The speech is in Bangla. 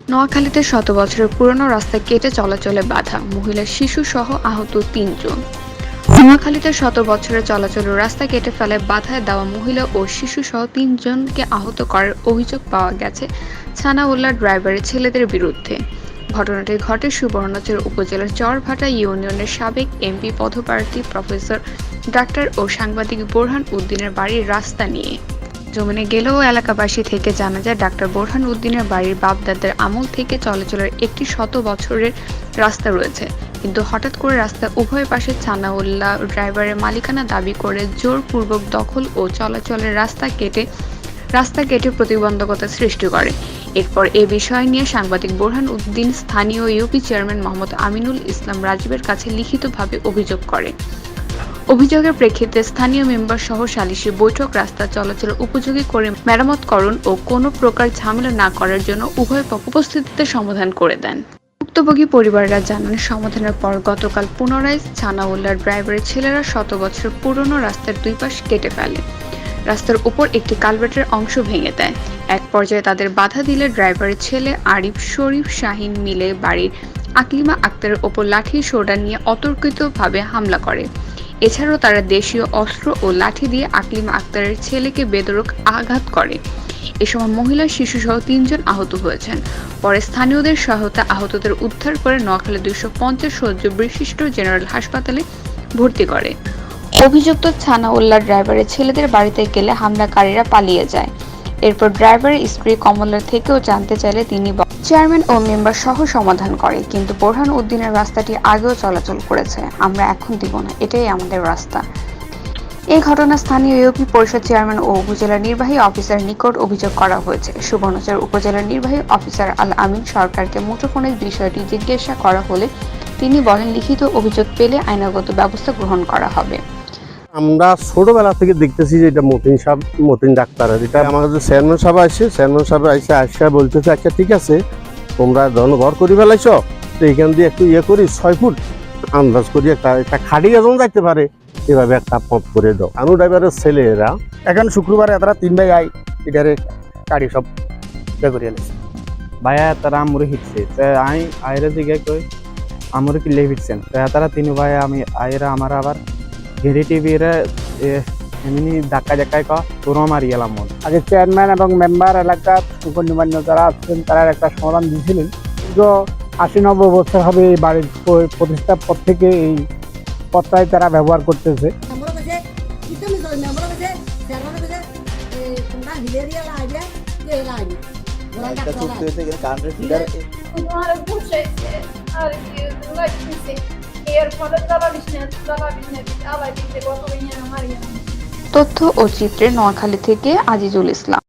নোয়াখালীতে শত বছরের পুরনো রাস্তা কেটে চলাচলে বাধা, মহিলা শিশু সহ আহত ৩ জন। নোয়াখালীতে শত বছরের চলাচলের রাস্তা কেটে ফেলায় বাধায় দেওয়া মহিলা ও শিশু সহ ৩ জনকে আহত করার অভিযোগ পাওয়া গেছে ছানাউল্লাহ ড্রাইভারের ছেলেদের বিরুদ্ধে। ঘটনাটি ঘটে সুবর্ণচর উপজেলার চরভাটা ইউনিয়নের সাবেক এমপি পদপ্রার্থী প্রফেসর ডাক্তার ও সাংবাদিক বোরহান উদ্দিনের বাড়ির রাস্তা নিয়ে। জমিনে গেলেও এলাকাবাসী থেকে জানা যায়, ডাক্তার বোরহান উদ্দিনের বাড়ির বাপ-দাদার আমল থেকে চলাচলের একটি শত বছরের রাস্তা রয়েছে, কিন্তু হঠাৎ করে রাস্তা উভয় পাশে ছানাউল্লাহ ড্রাইভারের মালিকানা দাবি করে জোরপূর্বক দখল ও চলাচলের রাস্তা কেটে প্রতিবন্ধকতা সৃষ্টি করে। এরপর এ বিষয় নিয়ে সাংবাদিক বোরহান উদ্দিন স্থানীয় ইউপি চেয়ারম্যান মোহাম্মদ আমিনুল ইসলাম রাজীবের কাছে লিখিতভাবে অভিযোগ করে। অভিযোগের প্রেক্ষিতে স্থানীয় মেম্বার সহ সালিশি বৈঠক রাস্তা চলাচল উপযোগী করে মেরামতকরণ ও কোনো প্রকার ঝামেলা না করার জন্য উভয় পক্ষ উপস্থিতিতে সমাধান করে দেন। ভুক্তভোগী পরিবাররা জানান, সমাধানের পর গতকাল পুনরায় ছানাউল্লাহ ড্রাইভারের ছেলেরা শত বছর পুরনো রাস্তার দুই পাশ কেটে ফেলে। রাস্তার উপর একটি কালভার্টের অংশ ভেঙে দেয়। এক পর্যায়ে তাদের বাধা দিলে ড্রাইভারের ছেলে আরিফ শরীফ শাহিন মিলে বাড়ির আকলিমা আক্তারের ওপর লাঠি সোডা নিয়ে অতর্কিতভাবে হামলা করে। এছাড়াও তারা দেশীয় অস্ত্র ও লাঠি দিয়ে আকলিমা আক্তারের ছেলেকে বেধড়ক আঘাত করে। এ সময় মহিলা শিশু সহ ৩ জন আহত হয়েছেন। পরে স্থানীয়দের সহায়তা আহতদের উদ্ধার করে নোয়াখালী 250 শয্য বিশিষ্ট জেনারেল হাসপাতালে ভর্তি করে। অভিযুক্ত ছানাউল্লাহ ড্রাইভারের ছেলেদের বাড়িতে গেলে হামলাকারীরা পালিয়ে যায়। এরপর ড্রাইভারের স্ত্রী কমলার থেকেও জানতে চাইলে তিনি চেয়ারম্যান ও মেম্বার সহ সমাধান করে, কিন্তু বোরহান উদ্দিনের রাস্তাটি আগেও চলাচল করেছে, আমরা এখন দিব না, এটাই আমাদের রাস্তা। এই ঘটনা স্থানীয় ইউপি পরিষদ চেয়ারম্যান ও উপজেলা নির্বাহী অফিসার নিকট অভিযোগ করা হয়েছে। সুবর্ণচর উপজেলার নির্বাহী অফিসার আল আমিন সরকারকে মুঠোফোনে বিষয়টি জিজ্ঞাসা করা হলে তিনি বলেন, লিখিত অভিযোগ পেলে আইনগত ব্যবস্থা গ্রহণ করা হবে। আমরা ছোটবেলা থেকে দেখতেছি যে এটা মতিন ডাক্তার, এটা আমাদের চেয়ারম্যান সাহেব আসে বলতেছে, আচ্ছা ঠিক আছে তোমরা ধরুন ঘর করি ফেলাইছ, তো এইখান দিয়ে একটু করি 6 ফুট আন্দাজ করি একটা খাড়ি যেমন যাইতে পারে এভাবে একটা পথ করে দাও। আনু ড্রাইভারের ছেলেরা এখন শুক্রবারে তারা 3 ভাই আই এটারে গাড়ি সব করিয়া লেছে ভাইয়া তারা আমরে হিটছে, আমি আয়রা দিকে কই আমরে কিলে হিটছেন, তারা 3 ভাই আমি আয়রা আমার আবার ঘেরে টিভিরা এমনি ধাক্কায় তোর মারি গেলাম। আগে চেয়ারম্যান এবং মেম্বার এলাকার গণ্যমান্য যারা আছেন তারা একটা সমাধান দিয়েছিলেন। দীর্ঘ 80-90 বছর হবে এই বাড়ির প্রতিষ্ঠার পর থেকে এই পথটাই তারা ব্যবহার করতেছে। তথ্য ও চিত্রে নোয়াখালী থেকে আজিজুল ইসলাম।